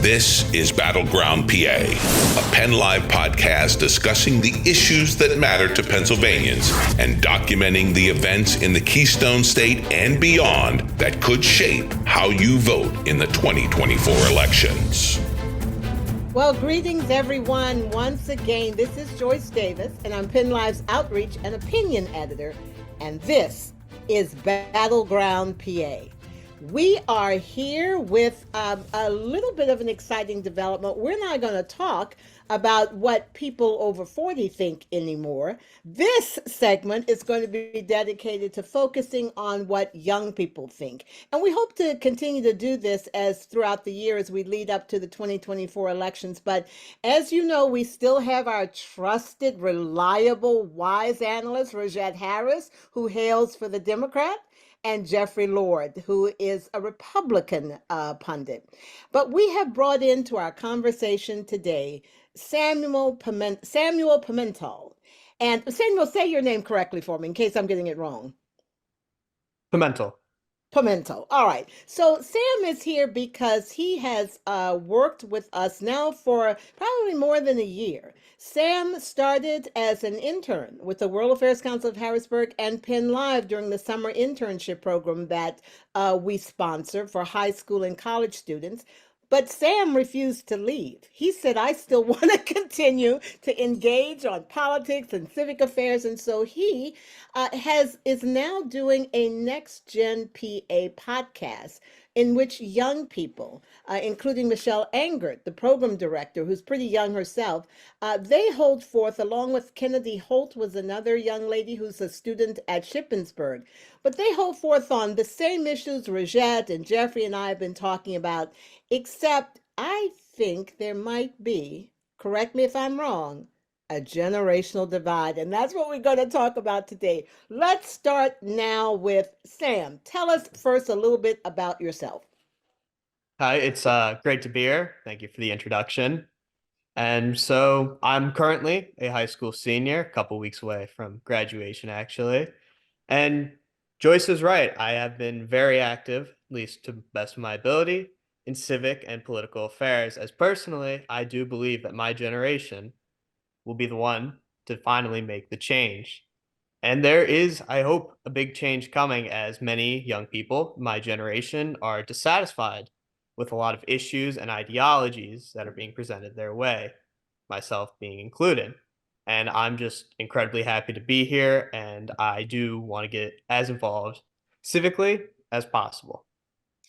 This is Battleground PA, a PennLive podcast discussing the issues that matter to Pennsylvanians and documenting the events in the Keystone State and beyond that could shape how you vote in the 2024 elections. Well, greetings, everyone. Once again, this is Joyce Davis, and I'm PennLive's Outreach and Opinion Editor, and this is Battleground PA. We are here with a little bit of an exciting development. We're not going to talk about what people over 40 think anymore. This segment is going to be dedicated to focusing on what young people think. And we hope to continue to do this as throughout the year as we lead up to the 2024 elections. But as you know, we still have our trusted, reliable, wise analyst, Rogette Harris, who hails for the Democrat, and Jeffrey Lord, who is a Republican pundit. But we have brought into our conversation today Samuel Pimental. And Samuel, say your name correctly for me in case I'm getting it wrong. Pimental. All right. So Sam is here because he has worked with us now for probably more than a year. Sam started as an intern with the World Affairs Council of Harrisburg and PennLive during the summer internship program that we sponsor for high school and college students. But Sam refused to leave. He said, I still want to continue to engage on politics and civic affairs. And so he is now doing a Next Gen PA podcast in which young people, including Michelle Angert, the program director, who's pretty young herself, they hold forth, along with Kennedy Holt was another young lady who's a student at Shippensburg. But they hold forth on the same issues Rogette and Jeffrey and I have been talking about, except I think there might be, correct me if I'm wrong, a generational divide. And that's what we're going to talk about today. Let's start now with Sam. Tell us first a little bit about yourself. Hi, it's great to be here. Thank you for the introduction. And so I'm currently a high school senior, a couple weeks away from graduation, actually. And Joyce is right. I have been very active, at least to the best of my ability, in civic and political affairs, as personally, I do believe that my generation will be the one to finally make the change. And there is, I hope, a big change coming as many young people, my generation, are dissatisfied with a lot of issues and ideologies that are being presented their way, myself being included. And I'm just incredibly happy to be here, and I do want to get as involved civically as possible.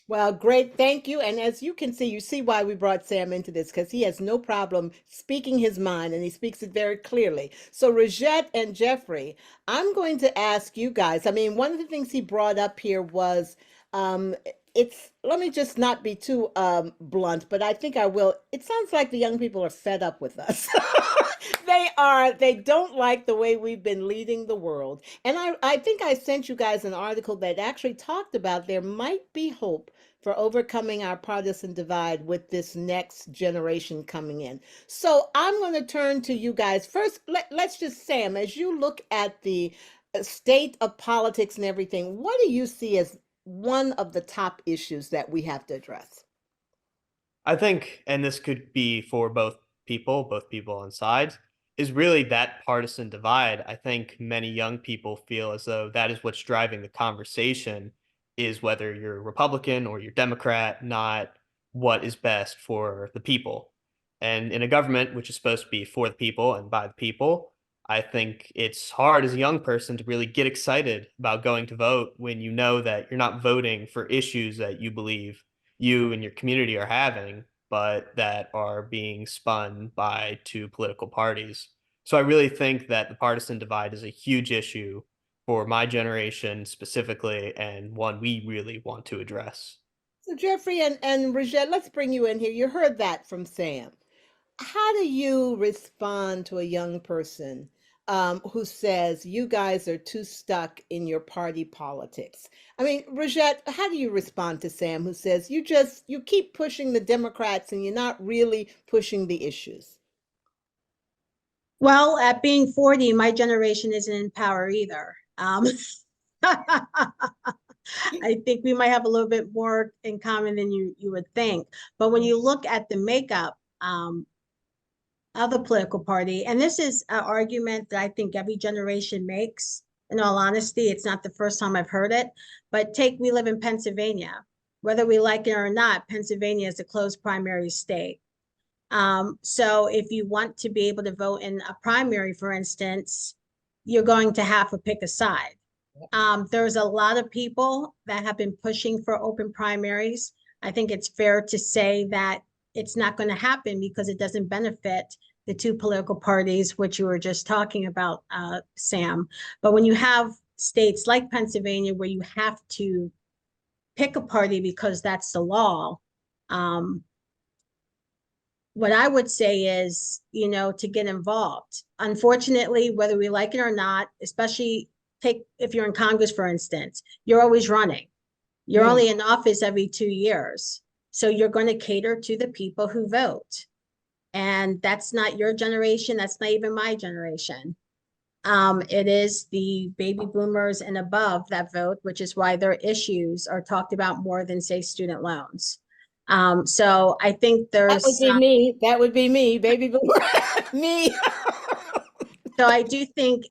Well, great. Thank you. And as you can see, you see why we brought Sam into this, because he has no problem speaking his mind and he speaks it very clearly. So Rogette and Jeffrey, I'm going to ask you guys, I mean, one of the things he brought up here was let me just not be too blunt, but I think I will. It sounds like the young people are fed up with us. They don't like the way we've been leading the world. And I think I sent you guys an article that actually talked about there might be hope for overcoming our partisan divide with this next generation coming in. So I'm going to turn to you guys. First, let's just, Sam, as you look at the state of politics and everything, what do you see as one of the top issues that we have to address? I think, and this could be for both people on sides, is really that partisan divide. I think many young people feel as though that is what's driving the conversation, is whether you're Republican or you're Democrat, not what is best for the people. And in a government which is supposed to be for the people and by the people, I think it's hard as a young person to really get excited about going to vote when you know that you're not voting for issues that you believe you and your community are having, but that are being spun by two political parties. So I really think that the partisan divide is a huge issue for my generation specifically, and one we really want to address. So Jeffrey and Rogette, let's bring you in here. You heard that from Sam. How do you respond to a young person who says you guys are too stuck in your party politics? I mean, Rogette, how do you respond to Sam who says you keep pushing the Democrats and you're not really pushing the issues? Well, at being 40, my generation isn't in power either. I think we might have a little bit more in common than you would think. But when you look at the makeup of the political party, and this is an argument that I think every generation makes, in all honesty, it's not the first time I've heard it, but we live in Pennsylvania. Whether we like it or not, Pennsylvania is a closed primary state. So if you want to be able to vote in a primary, for instance, you're going to have to pick a side. There's a lot of people that have been pushing for open primaries. I think it's fair to say that it's not going to happen because it doesn't benefit the two political parties, which you were just talking about, Sam. But when you have states like Pennsylvania where you have to pick a party because that's the law, what I would say is, to get involved. Unfortunately, whether we like it or not, especially if you're in Congress, for instance, you're always running. You're only in office every 2 years. So you're going to cater to the people who vote. And that's not your generation. That's not even my generation. It is the baby boomers and above that vote, which is why their issues are talked about more than, say, student loans. So I think That would be me. That would be me, baby boomer. Me. So I do think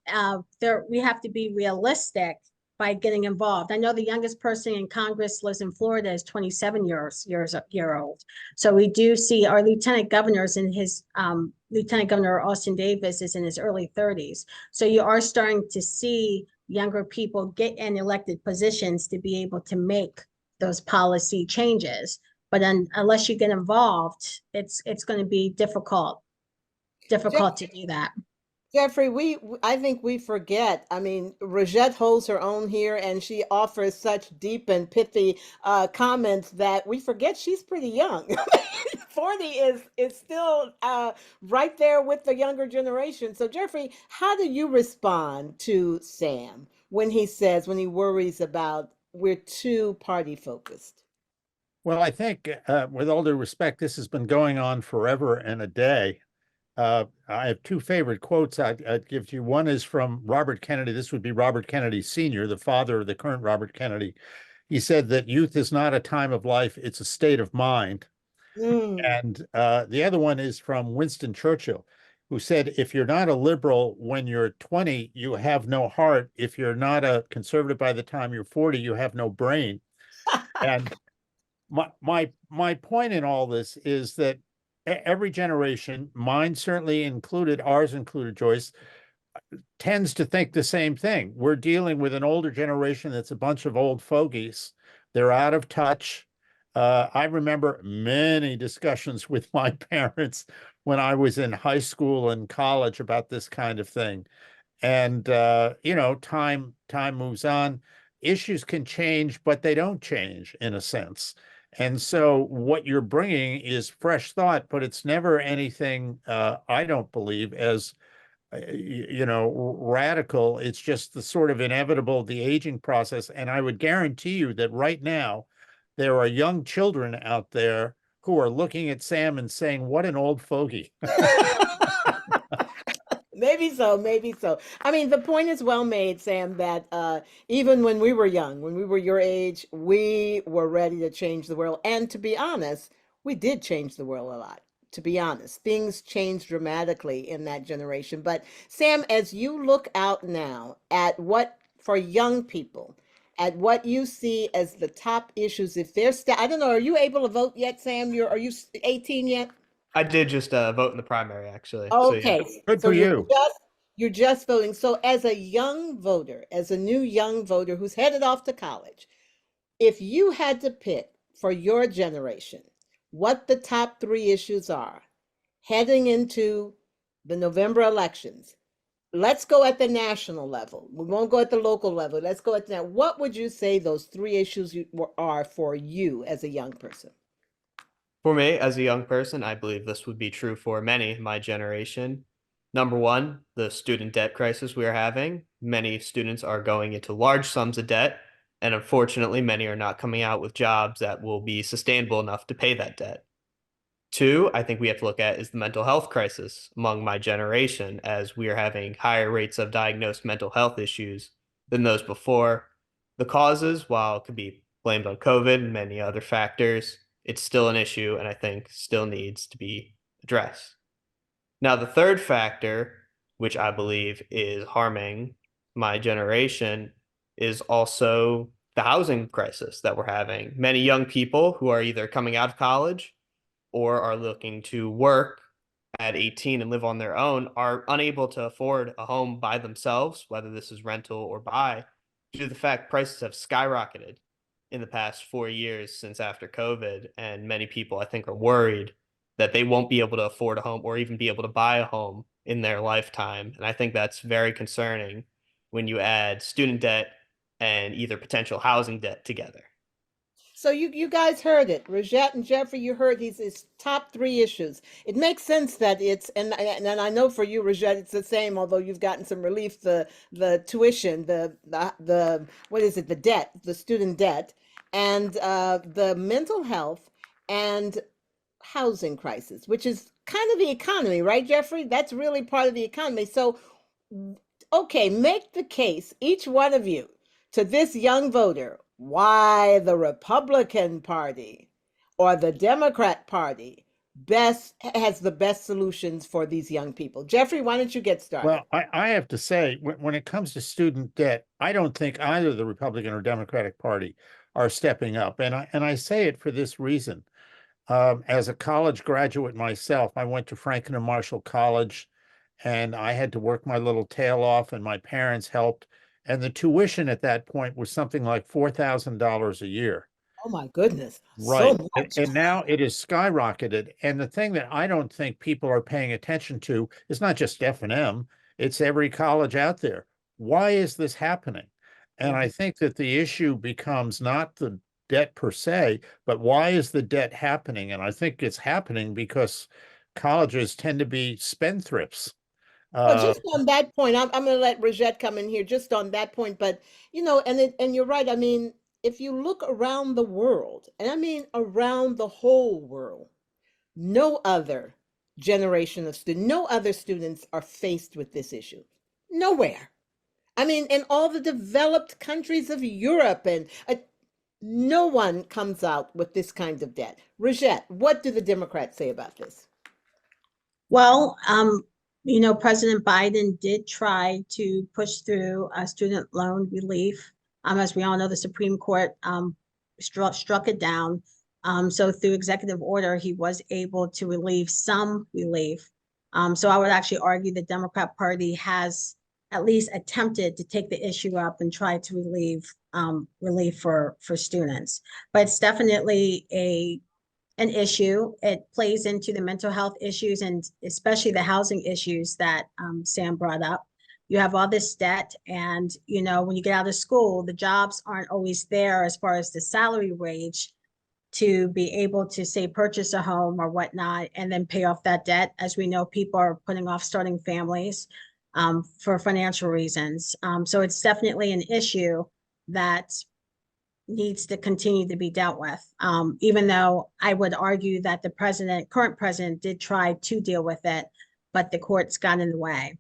we have to be realistic by getting involved. I know the youngest person in Congress lives in Florida is 27 year old. So we do see our lieutenant governors in his Lieutenant Governor Austin Davis is in his early 30s. So you are starting to see younger people get in elected positions to be able to make those policy changes. But unless you get involved, it's going to be difficult to do that. Jeffrey, I think we forget. I mean, Rogette holds her own here, and she offers such deep and pithy comments that we forget she's pretty young. 40 is still right there with the younger generation. So, Jeffrey, how do you respond to Sam when he worries about we're too party focused? Well, I think, with all due respect, this has been going on forever and a day. I have two favorite quotes I'd give to you. One is from Robert Kennedy. This would be Robert Kennedy Sr., the father of the current Robert Kennedy. He said that youth is not a time of life, it's a state of mind. And the other one is from Winston Churchill, who said, if you're not a liberal when you're 20, you have no heart. If you're not a conservative by the time you're 40, you have no brain. And my point in all this is that every generation, mine certainly included, ours included, Joyce, tends to think the same thing. We're dealing with an older generation that's a bunch of old fogies. They're out of touch. I remember many discussions with my parents when I was in high school and college about this kind of thing. And time moves on. Issues can change, but they don't change in a sense. And so what you're bringing is fresh thought, but it's never anything, I don't believe, as, radical. It's just the sort of inevitable, the aging process. And I would guarantee you that right now, there are young children out there who are looking at Sam and saying, what an old fogey. Maybe so, maybe so. I mean, the point is well made, Sam, that even when we were young, when we were your age, we were ready to change the world. And to be honest, we did change the world a lot. To be honest, things changed dramatically in that generation. But Sam, as you look out now at for young people, at what you see as the top issues, if they're I don't know, are you able to vote yet, Sam? Are you 18 yet? I did just vote in the primary, actually. Okay. So, yeah. Good for you. You're just voting. So as a young voter, as a new young voter who's headed off to college, if you had to pick for your generation what the top 3 issues are heading into the November elections, let's go at the national level. We won't go at the local level. Let's go at that. What would you say those 3 issues are for you as a young person? For me, as a young person, I believe this would be true for many in my generation. Number one, the student debt crisis we are having. Many students are going into large sums of debt, and unfortunately, many are not coming out with jobs that will be sustainable enough to pay that debt. 2, I think we have to look at is the mental health crisis among my generation, as we are having higher rates of diagnosed mental health issues than those before. the causes, while it could be blamed on COVID and many other factors, it's still an issue and I think still needs to be addressed. Now, the third factor, which I believe is harming my generation, is also the housing crisis that we're having. Many young people who are either coming out of college or are looking to work at 18 and live on their own are unable to afford a home by themselves, whether this is rental or buy, due to the fact prices have skyrocketed in the past 4 years since after COVID. And many people, I think, are worried that they won't be able to afford a home or even be able to buy a home in their lifetime. And I think that's very concerning when you add student debt and either potential housing debt together. So you guys heard it, Rogette and Jeffrey. You heard his top three issues. It makes sense that it's and I know for you, Rogette, it's the same. Although you've gotten some relief, the tuition, the what is it, the debt, the student debt, and the mental health and housing crisis, which is kind of the economy, right, Jeffrey? That's really part of the economy. So, okay, make the case, each one of you, to this young voter, why the Republican Party or the Democrat Party best has the best solutions for these young people. Jeffrey, why don't you get started? Well, I have to say, when it comes to student debt, I don't think either the Republican or Democratic Party are stepping up. And I say it for this reason. As a college graduate myself, I went to Franklin and Marshall College, and I had to work my little tail off, and my parents helped. And the tuition at that point was something like $4,000 a year. Oh my goodness, so Right. much. And now it is skyrocketed. And the thing that I don't think people are paying attention to is not just F&M, it's every college out there. Why is this happening? And I think that the issue becomes not the debt per se, but why is the debt happening? And I think it's happening because colleges tend to be spendthrifts. Well, just on that point, I'm going to let Rogette come in here just on that point. But, and you're right. I mean, if you look around the world, and I mean around the whole world, no other generation of students, no other students are faced with this issue. Nowhere. I mean, in all the developed countries of Europe, and no one comes out with this kind of debt. Rogette, what do the Democrats say about this? Well, President Biden did try to push through a student loan relief. As we all know, the Supreme Court struck it down. So through executive order, he was able to relieve some relief. So I would actually argue the Democrat Party has at least attempted to take the issue up and try to relieve relief for students. But it's definitely an issue. It plays into the mental health issues and especially the housing issues that Sam brought up. You have all this debt, and when you get out of school, the jobs aren't always there as far as the salary wage to be able to, say, purchase a home or whatnot and then pay off that debt. As we know, people are putting off starting families for financial reasons. So it's definitely an issue that needs to continue to be dealt with, even though I would argue that the current president did try to deal with it, but the courts got in the way.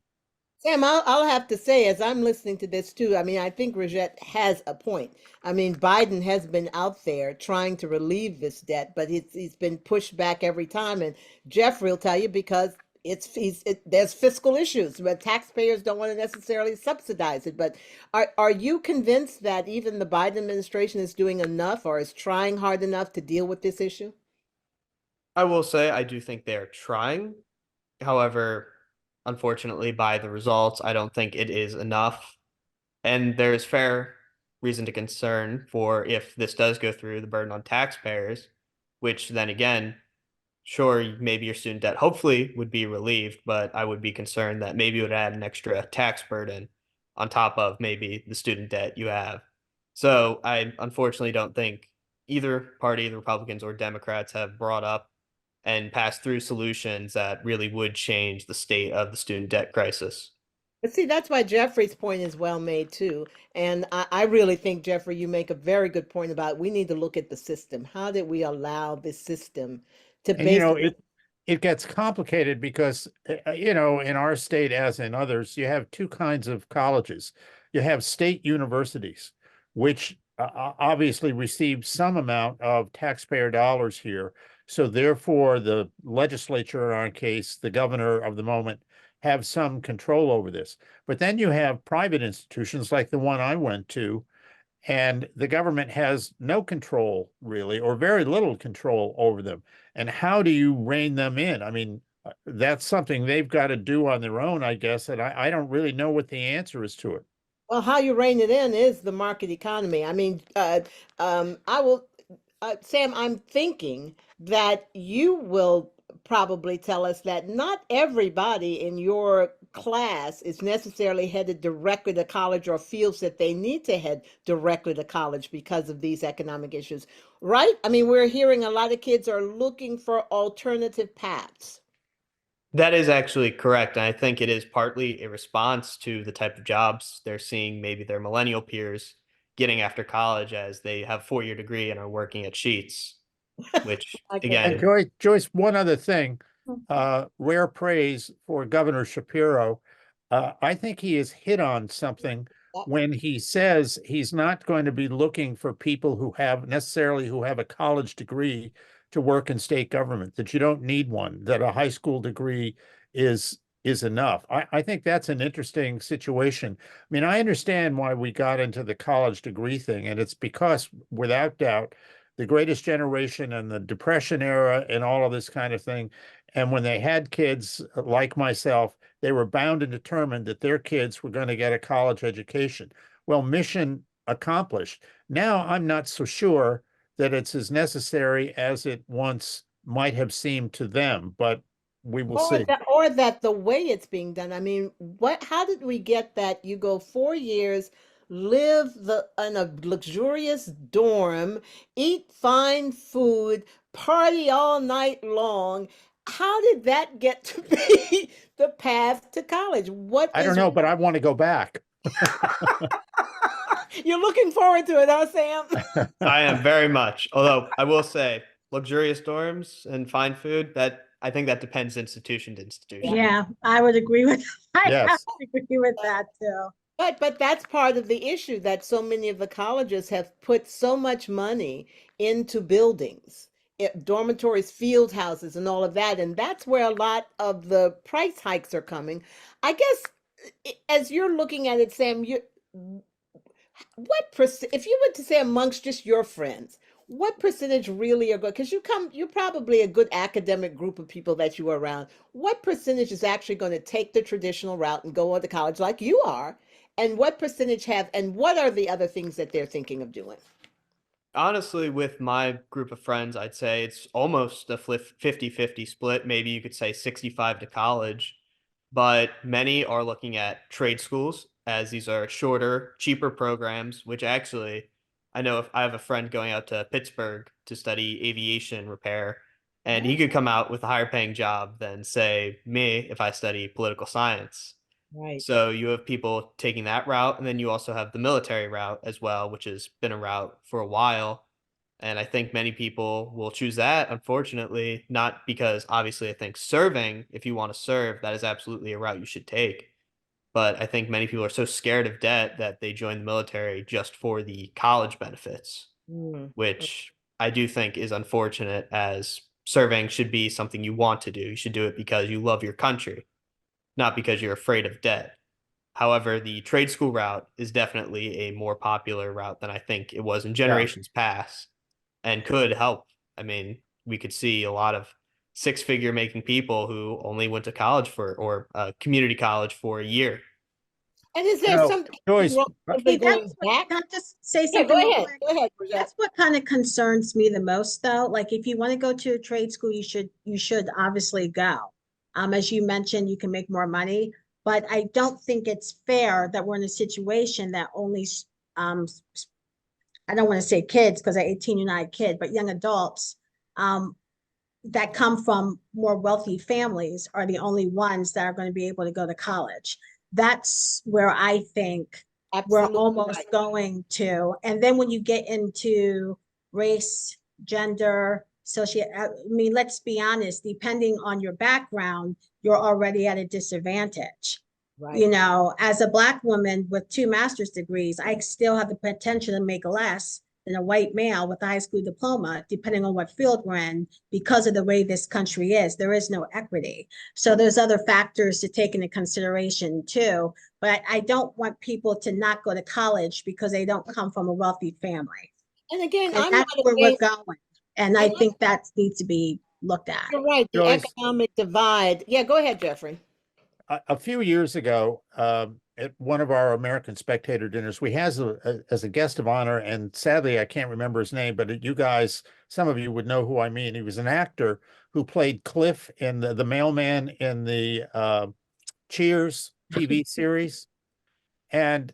Sam, I'll have to say, as I'm listening to this too, I mean, I think Rogette has a point. I mean, Biden has been out there trying to relieve this debt, but he's been pushed back every time. And Jeffrey will tell you because there's fiscal issues, but taxpayers don't want to necessarily subsidize it. But are you convinced that even the Biden administration is doing enough or is trying hard enough to deal with this issue? I will say I do think they're trying. However, unfortunately, by the results, I don't think it is enough. And there's fair reason to concern for if this does go through the burden on taxpayers, which then again, sure, maybe your student debt hopefully would be relieved, but I would be concerned that maybe it would add an extra tax burden on top of maybe the student debt you have. So I unfortunately don't think either party, the Republicans or Democrats, have brought up and passed through solutions that really would change the state of the student debt crisis. But see, that's why Jeffrey's point is well made too. And I really think, Jeffrey, you make a very good point about we need to look at the system. How did we allow this system to And basically it gets complicated because in our state, as in others, you have two kinds of colleges. You have state universities which obviously receives some amount of taxpayer dollars here. So therefore, the legislature, in our case, the governor of the moment, have some control over this. But then you have private institutions like the one I went to, and the government has no control really, or very little control over them. And how do you rein them in? I mean, that's something they've got to do on their own, I guess. And I don't really know what the answer is to it. Well, how you rein it in is the market economy. I mean, I will, Sam, I'm thinking that you will probably tell us that not everybody in your class is necessarily headed directly to college or feels that they need to head directly to college because of these economic issues, right? I mean, we're hearing a lot of kids are looking for alternative paths. That is actually correct. And I think it is partly a response to the type of jobs they're seeing maybe their millennial peers getting after college as they have 4-year degree and are working at Sheets, which Okay. And again, Joyce, one other thing, rare praise for Governor Shapiro. I think he has hit on something when he says he's not going to be looking for people who have a college degree to work in state government, that you don't need one, that a high school degree is enough. I think that's an interesting situation. I mean, I understand why we got into the college degree thing, and it's because without doubt, the greatest generation and the Depression era and all of this kind of thing. And when they had kids like myself, they were bound and determined that their kids were going to get a college education. Well, mission accomplished. Now I'm not so sure that it's as necessary as it once might have seemed to them, but we will see. Or that the way it's being done. I mean, how did we get that you go 4 years, live in a luxurious dorm, eat fine food, party all night long? How did that get to be the path to college? I don't know, but I want to go back. You're looking forward to it, huh, Sam? I am very much. Although I will say, luxurious dorms and fine food, that I think that depends institution to institution. Yeah, I would agree with Yes. would agree with that too. But that's part of the issue that so many of the colleges have put so much money into buildings, dormitories, field houses, and all of that. And that's where a lot of the price hikes are coming. I guess as you're looking at it, Sam, if you were to say amongst just your friends, what percentage really are good? Because you're probably a good academic group of people that you are around. What percentage is actually going to take the traditional route and go on to college like you are? And what percentage and what are the other things that they're thinking of doing? Honestly, with my group of friends, I'd say it's almost a 50-50 split. Maybe you could say 65 to college, but many are looking at trade schools as these are shorter, cheaper programs, which actually I know if I have a friend going out to Pittsburgh to study aviation repair, and he could come out with a higher paying job than say me if I study political science. Right. So you have people taking that route, and then you also have the military route as well, which has been a route for a while. And I think many people will choose that, unfortunately, not because obviously I think serving, if you want to serve, that is absolutely a route you should take. But I think many people are so scared of debt that they join the military just for the college benefits, Mm. which I do think is unfortunate, as serving should be something you want to do. You should do it because you love your country, not because you're afraid of debt. However, the trade school route is definitely a more popular route than I think it was in generations past, and could help. I mean, we could see a lot of six-figure making people who only went to college or community college for a year. And is there something Joyce, wrong with Hey, going back? can I just say Yeah, something go real ahead. quick? Go ahead, Rogette. That's what kind of concerns me the most, though. Like, if you want to go to a trade school, you should obviously go. As you mentioned, you can make more money, but I don't think it's fair that we're in a situation that only I don't want to say kids because at 18 you're not a kid, but young adults that come from more wealthy families are the only ones that are going to be able to go to college. That's where I think we're Absolutely almost right. going to. And then when you get into race, gender, I mean, let's be honest, depending on your background, you're already at a disadvantage. Right. You know, as a Black woman with 2 master's degrees, I still have the potential to make less than a white male with a high school diploma, depending on what field we're in, because of the way this country is. There is no equity. So there's other factors to take into consideration too. But I don't want people to not go to college because they don't come from a wealthy family. And again, And I'm not that's where we're against, going. And I and think that needs to be looked at. you're right, the Joyce, economic divide. Yeah, go ahead, Jeffrey. a few years ago, at one of our American Spectator dinners, we has as a guest of honor, and sadly I can't remember his name, but you guys, some of you would know who I mean. He was an actor who played Cliff in the mailman in the Cheers TV series, and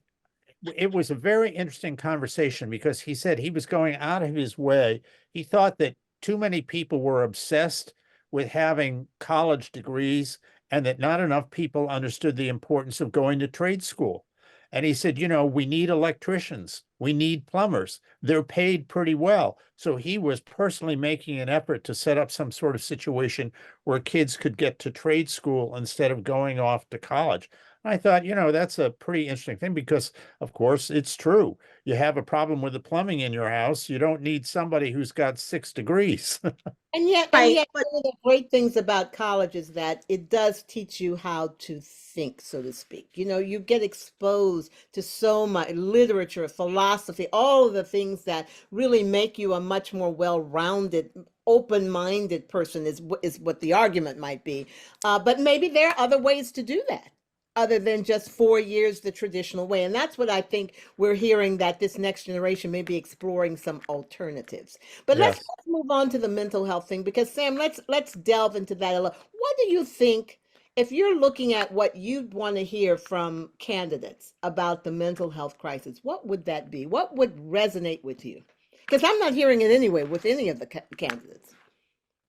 it was a very interesting conversation because he said he was going out of his way. He thought that too many people were obsessed with having college degrees and that not enough people understood the importance of going to trade school. And he said, you know, we need electricians, we need plumbers. They're paid pretty well. So he was personally making an effort to set up some sort of situation where kids could get to trade school instead of going off to college. I thought, you know, that's a pretty interesting thing because, of course, it's true. You have a problem with the plumbing in your house. You don't need somebody who's got 6 degrees. And Right. yet, But one of the great things about college is that it does teach you how to think, so to speak. You know, you get exposed to so much literature, philosophy, all of the things that really make you a much more well-rounded, open-minded person is what the argument might be. But maybe there are other ways to do that, other than just 4 years the traditional way. And that's what I think we're hearing, that this next generation may be exploring some alternatives. But let's Yes. move on to the mental health thing, because Sam, let's delve into that a little. What do you think, if you're looking at what you'd want to hear from candidates about the mental health crisis, what would that be? What would resonate with you? Because I'm not hearing it anyway with any of the candidates.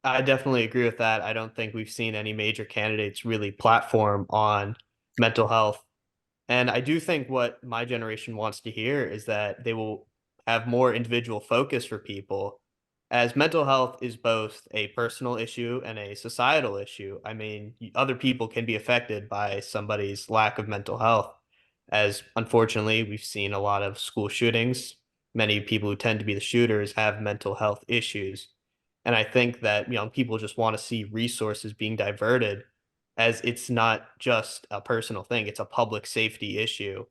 I definitely agree with that. I don't think we've seen any major candidates really platform on mental health. And I do think what my generation wants to hear is that they will have more individual focus for people, as mental health is both a personal issue and a societal issue. I mean, other people can be affected by somebody's lack of mental health, as unfortunately, we've seen a lot of school shootings. Many people who tend to be the shooters have mental health issues. And I think that, people just want to see resources being diverted, as it's not just a personal thing, it's a public safety issue.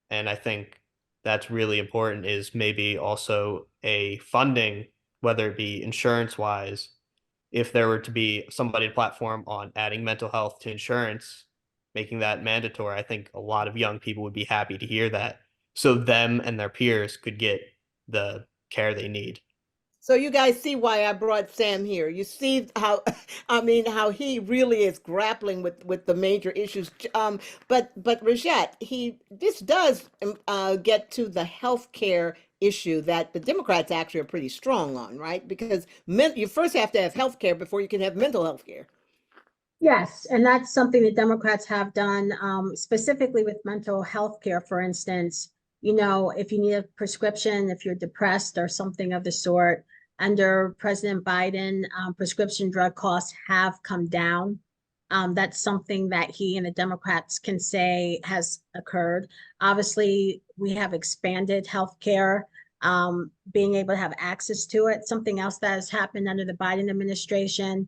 And I think that's really important, is maybe also a funding, whether it be insurance wise, if there were to be somebody platform on adding mental health to insurance, making that mandatory. I think a lot of young people would be happy to hear that, so them and their peers could get the care they need. So you guys see why I brought Sam here. You see how, I mean, how he really is grappling with the major issues. But Rogette, this does get to the healthcare issue that the Democrats actually are pretty strong on, right? Because you first have to have healthcare before you can have mental health care. yes, and that's something the Democrats have done, specifically with mental health care, for instance. You know, if you need a prescription, if you're depressed or something of the sort, under President Biden, prescription drug costs have come down. That's something that he and the Democrats can say has occurred. Obviously, we have expanded healthcare, being able to have access to it. Something else that has happened under the Biden administration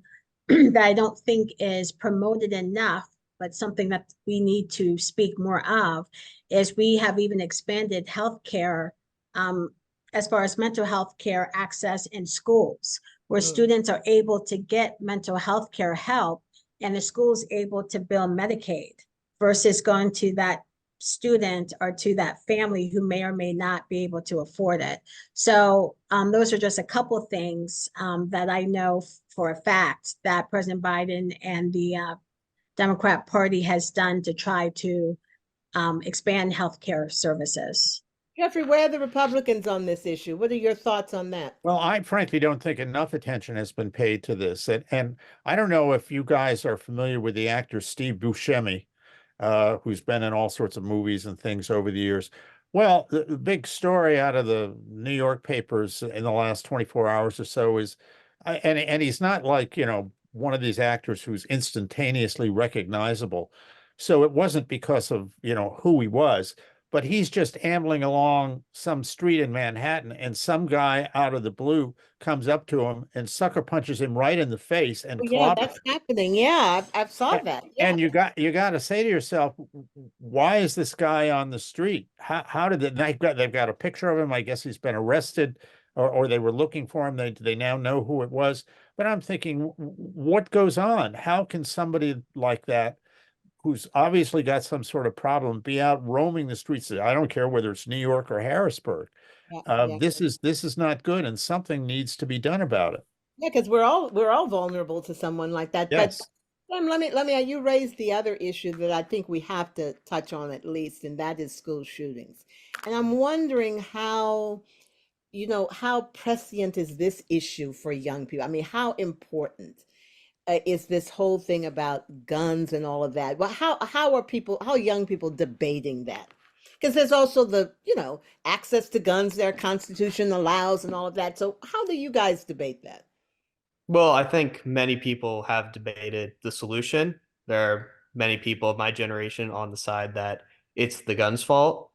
that I don't think is promoted enough, but something that we need to speak more of, is we have even expanded healthcare, as far as mental health care access in schools, where students are able to get mental health care help, and the school's able to bill Medicaid versus going to that student or to that family who may or may not be able to afford it. So those are just a couple of things that I know for a fact that President Biden and the Democrat Party has done to try to expand healthcare services. Jeffrey, where are the Republicans on this issue? What are your thoughts on that? Well, I frankly don't think enough attention has been paid to this. And I don't know if you guys are familiar with the actor Steve Buscemi, who's been in all sorts of movies and things over the years. Well, the big story out of the New York papers in the last 24 hours or so is, and he's not like, one of these actors who's instantaneously recognizable. So it wasn't because of, who he was, but he's just ambling along some street in Manhattan, and some guy out of the blue comes up to him and sucker punches him right in the face and Oh, yeah, clobbers that's happening. Yeah, I've saw him. that. Yeah. And you got to say to yourself, why is this guy on the street? How did it? They've got a picture of him. I guess he's been arrested, or they were looking for him. They now know who it was. But I'm thinking, what goes on? How can somebody like that, who's obviously got some sort of problem, be out roaming the streets? I don't care whether it's New York or Harrisburg. Yeah, yeah. This is not good, and something needs to be done about it. Yeah, because we're all vulnerable to someone like that. But Yes. let me you raised the other issue that I think we have to touch on at least, and that is school shootings. And I'm wondering how prescient is this issue for young people? I mean, how important is this whole thing about guns and all of that? Well, how young people debating that? Because there's also the access to guns their constitution allows and all of that. So how do you guys debate that? Well, I think many people have debated the solution. There are many people of my generation on the side that it's the gun's fault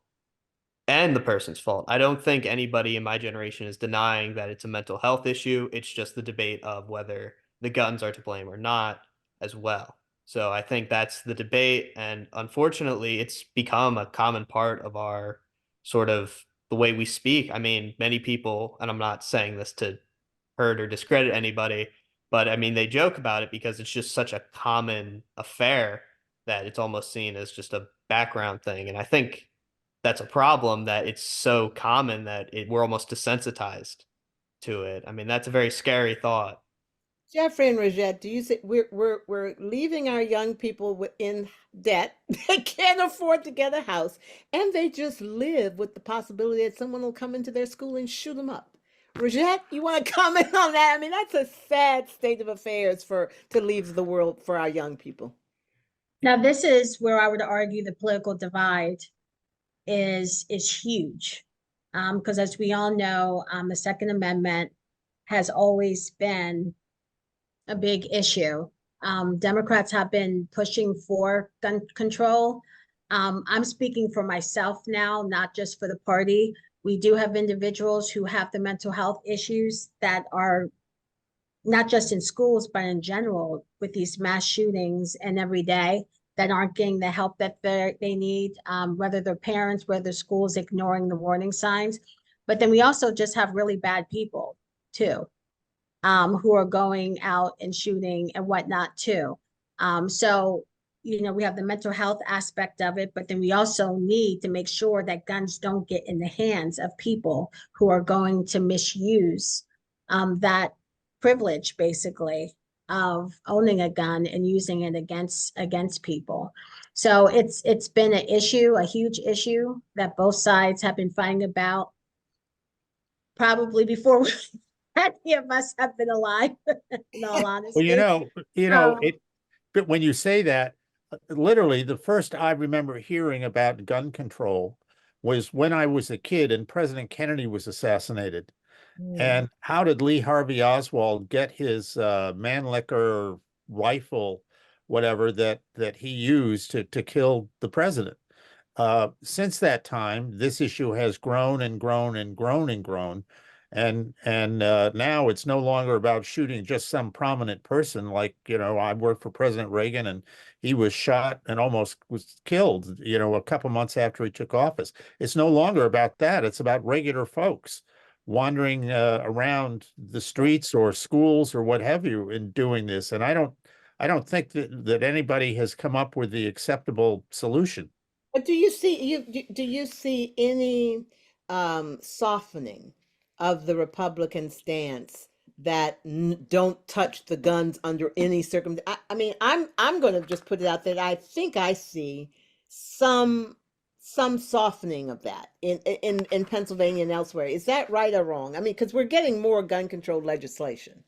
and the person's fault. I don't think anybody in my generation is denying that it's a mental health issue. It's just the debate of whether the guns are to blame or not as well. So I think that's the debate. And unfortunately, it's become a common part of our sort of the way we speak. I mean, many people, and I'm not saying this to hurt or discredit anybody, but I mean, they joke about it because it's just such a common affair that it's almost seen as just a background thing. And I think that's a problem, that it's so common that we're almost desensitized to it. I mean, that's a very scary thought. Jeffrey and Rogette, do you say we're leaving our young people in debt? They can't afford to get a house, and they just live with the possibility that someone will come into their school and shoot them up. Rogette, you want to comment on that? I mean, that's a sad state of affairs to leave the world for our young people. Now, this is where I would argue the political divide is huge. Because as we all know, the Second Amendment has always been a big issue. Democrats have been pushing for gun control. I'm speaking for myself now, not just for the party. We do have individuals who have the mental health issues that are not just in schools, but in general with these mass shootings and every day, that aren't getting the help that they need, whether they're parents, whether schools ignoring the warning signs. But then we also just have really bad people too, who are going out and shooting and whatnot too. So, we have the mental health aspect of it, but then we also need to make sure that guns don't get in the hands of people who are going to misuse that privilege, basically, of owning a gun and using it against people. So it's been an issue, a huge issue that both sides have been fighting about, probably before any of us have been alive, in all honesty. Well, Um, but when you say that, literally the first I remember hearing about gun control was when I was a kid and President Kennedy was assassinated. And how did Lee Harvey Oswald get his Mannlicher rifle, whatever that he used to kill the president? Since that time, this issue has grown and grown and grown and grown, and now it's no longer about shooting just some prominent person. Like, I worked for President Reagan, and he was shot and almost was killed, a couple months after he took office. It's no longer about that. It's about regular folks wandering around the streets or schools or what have you in doing this. And I don't think that anybody has come up with the acceptable solution. But do you see any softening of the Republican stance that don't touch the guns under any circumstance? I mean, I'm going to just put it out there. I think I see some softening of that in Pennsylvania and elsewhere. Is that right or wrong? I mean, because we're getting more gun control legislation.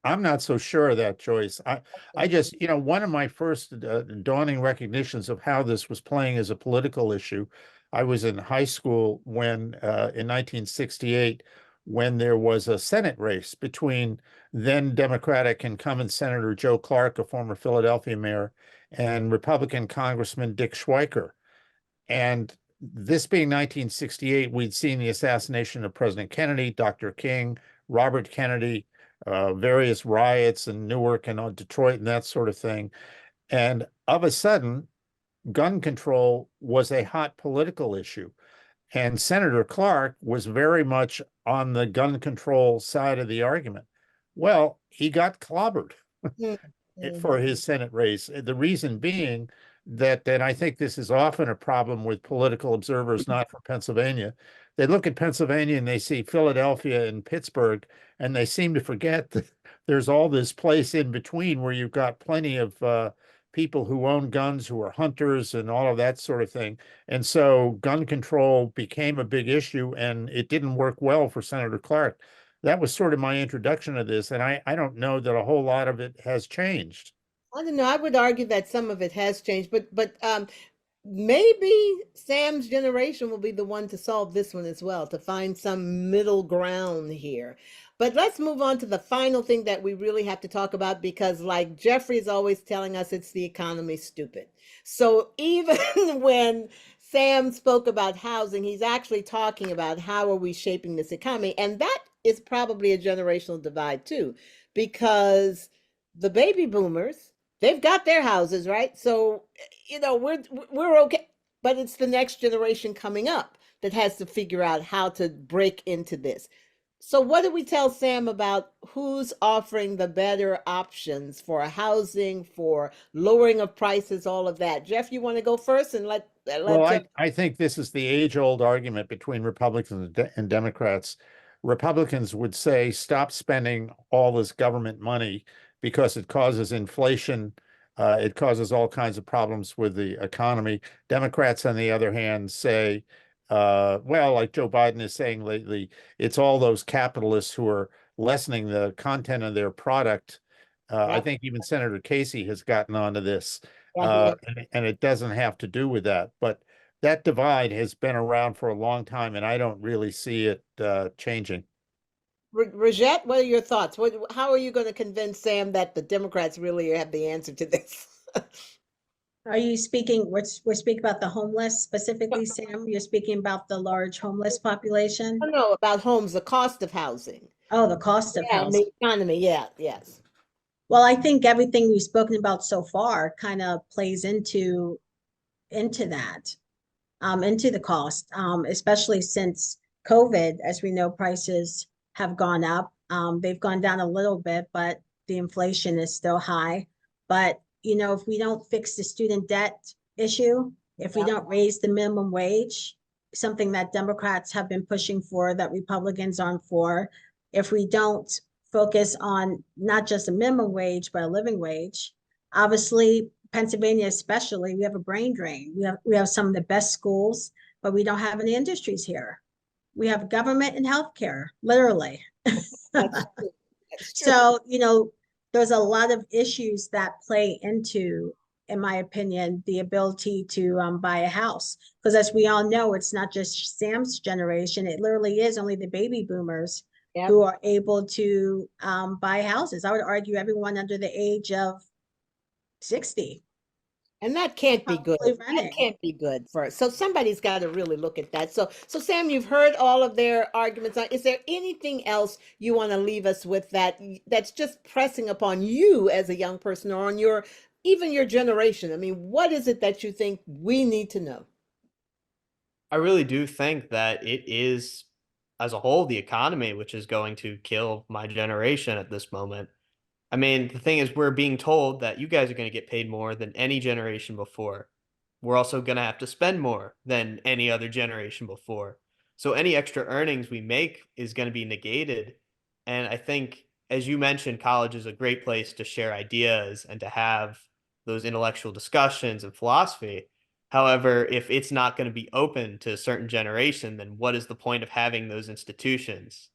I'm not so sure of that, Joyce. I just, one of my first dawning recognitions of how this was playing as a political issue, I was in high school when, in 1968, when there was a Senate race between then Democratic incumbent Senator Joe Clark, a former Philadelphia mayor, and Republican Congressman Dick Schweiker. And this being 1968, we'd seen the assassination of President Kennedy, Dr. King, Robert Kennedy, various riots in Newark and Detroit and that sort of thing. And of a sudden, gun control was a hot political issue. And Senator Clark was very much on the gun control side of the argument. Well, he got clobbered for his Senate race. The reason being that, and I think this is often a problem with political observers, not from Pennsylvania, they look at Pennsylvania and they see Philadelphia and Pittsburgh, and they seem to forget that there's all this place in between where you've got plenty of people who own guns, who are hunters and all of that sort of thing. And so gun control became a big issue, and it didn't work well for Senator Clark. That was sort of my introduction to this, and I don't know that a whole lot of it has changed. I don't know. I would argue that some of it has changed, but maybe Sam's generation will be the one to solve this one as well, to find some middle ground here. But let's move on to the final thing that we really have to talk about, because like Jeffrey is always telling us, it's the economy, stupid. So even when Sam spoke about housing, he's actually talking about how are we shaping this economy. And that is probably a generational divide too, because the baby boomers, they've got their houses, right? So, we're okay, but it's the next generation coming up that has to figure out how to break into this. So what do we tell Sam about who's offering the better options for housing, for lowering of prices, all of that? Jeff, you want to go first and let Well, Jeff. I think this is the age-old argument between Republicans and Democrats. Republicans would say, stop spending all this government money because it causes inflation. It causes all kinds of problems with the economy. Democrats, on the other hand, say, well, like Joe Biden is saying lately, it's all those capitalists who are lessening the content of their product. I Yeah, think even Senator Casey has gotten onto this, yeah. and it doesn't have to do with that. But that divide has been around for a long time, and I don't really see it changing. Rogette, what are your thoughts? How are you going to convince Sam that the Democrats really have the answer to this? Are you speaking, we're speaking about the homeless specifically, Sam? You're speaking about the large homeless population? I know about homes, the cost of housing. Oh, the cost of Yeah, housing. the economy. Yeah, yes. Well, I think everything we've spoken about so far kind of plays into that, into the cost, especially since COVID. As we know, prices have gone up. They've gone down a little bit, but the inflation is still high. But if we don't fix the student debt issue, if we Yeah. don't raise the minimum wage, something that Democrats have been pushing for, that Republicans aren't for, if we don't focus on not just a minimum wage, but a living wage, obviously Pennsylvania especially, we have a brain drain. We have some of the best schools, but we don't have any industries here. We have government and healthcare, literally. That's true. That's true. So, there's a lot of issues that play into, in my opinion, the ability to buy a house. Because as we all know, it's not just Sam's generation. It literally is only the baby boomers Yep. who are able to buy houses. I would argue everyone under the age of 60. And that can't be good. Probably That renting. can't be good for so somebody's got to really look at that. So Sam, you've heard all of their arguments. Is there anything else you want to leave us with that's just pressing upon you as a young person, or on even your generation? I mean, what is it that you think we need to know? I really do think that it is, as a whole, the economy which is going to kill my generation at this moment. I mean, the thing is, we're being told that you guys are going to get paid more than any generation before. We're also going to have to spend more than any other generation before. So any extra earnings we make is going to be negated. And I think, as you mentioned, college is a great place to share ideas and to have those intellectual discussions and philosophy. However, if it's not going to be open to a certain generation, then what is the point of having those institutions,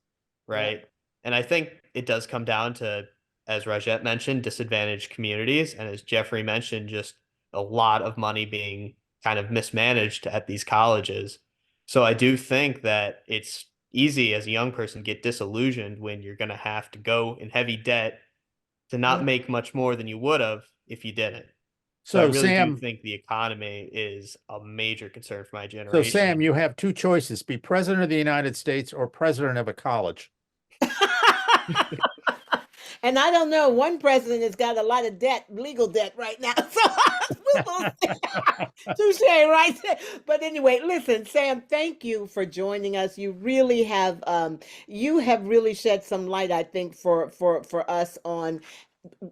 Yeah. right? And I think it does come down to, as Rogette mentioned, disadvantaged communities. And as Jeffrey mentioned, just a lot of money being kind of mismanaged at these colleges. So I do think that it's easy as a young person get disillusioned when you're going to have to go in heavy debt to not Mm. make much more than you would have if you didn't. So I So really do Sam, think the economy is a major concern for my so generation. Sam, you have two choices: be president of the United States or president of a college. And I don't know, one president has got a lot of debt, legal debt right now. So we will see. Touche, right there. But anyway, listen, Sam, thank you for joining us. You have really shed some light, I think, for us on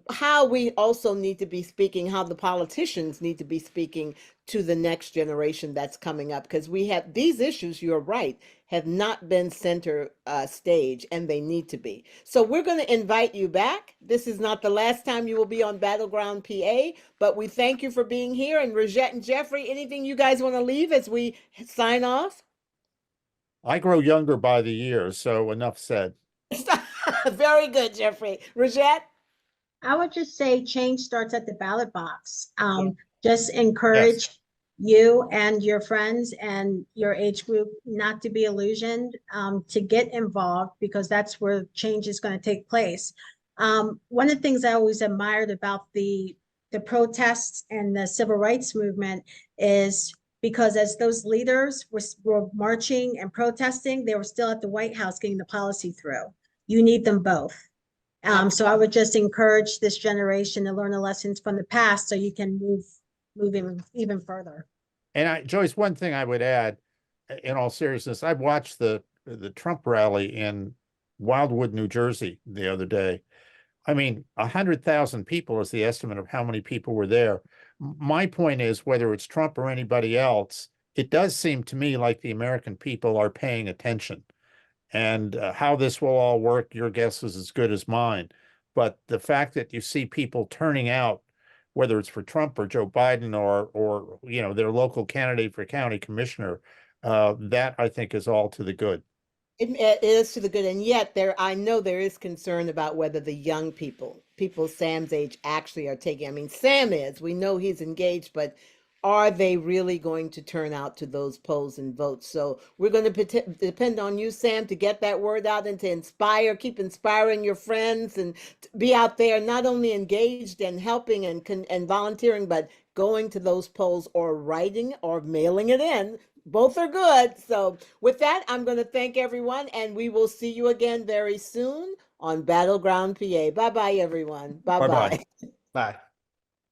how we also need to be speaking, how the politicians need to be speaking to the next generation that's coming up, because we have these issues, you're right, have not been center stage, and they need to be. So we're going to invite you back. This is not the last time you will be on Battleground PA, but we thank you for being here. And Rogette and Jeffrey, anything you guys want to leave as we sign off? I grow younger by the year, so enough said. Very good, Jeffrey. Rogette? I would just say change starts at the ballot box. Yeah. Just encourage you and your friends and your age group not to be illusioned, to get involved, because that's where change is going to take place. One of the things I always admired about the protests and the civil rights movement is because as those leaders were marching and protesting, they were still at the White House getting the policy through. You need them both. So I would just encourage this generation to learn the lessons from the past so you can move even further. And Joyce, one thing I would add, in all seriousness, I watched the Trump rally in Wildwood, New Jersey the other day. I mean, 100,000 people is the estimate of how many people were there. My point is, whether it's Trump or anybody else, it does seem to me like the American people are paying attention. And how this will all work, your guess is as good as mine. But the fact that you see people turning out, whether it's for Trump or Joe Biden or their local candidate for county commissioner, that I think is all to the good. It is to the good, and yet I know there is concern about whether the young people Sam's age actually are taking. I mean, Sam is. We know he's engaged, but are they really going to turn out to those polls and vote? So we're going to depend on you, Sam, to get that word out and to inspire, keep inspiring your friends, and be out there not only engaged and helping and volunteering, but going to those polls or writing or mailing it in. Both are good. So with that, I'm going to thank everyone, and we will see you again very soon on Battleground PA. Bye-bye, everyone. Bye-bye. Bye-bye. Bye.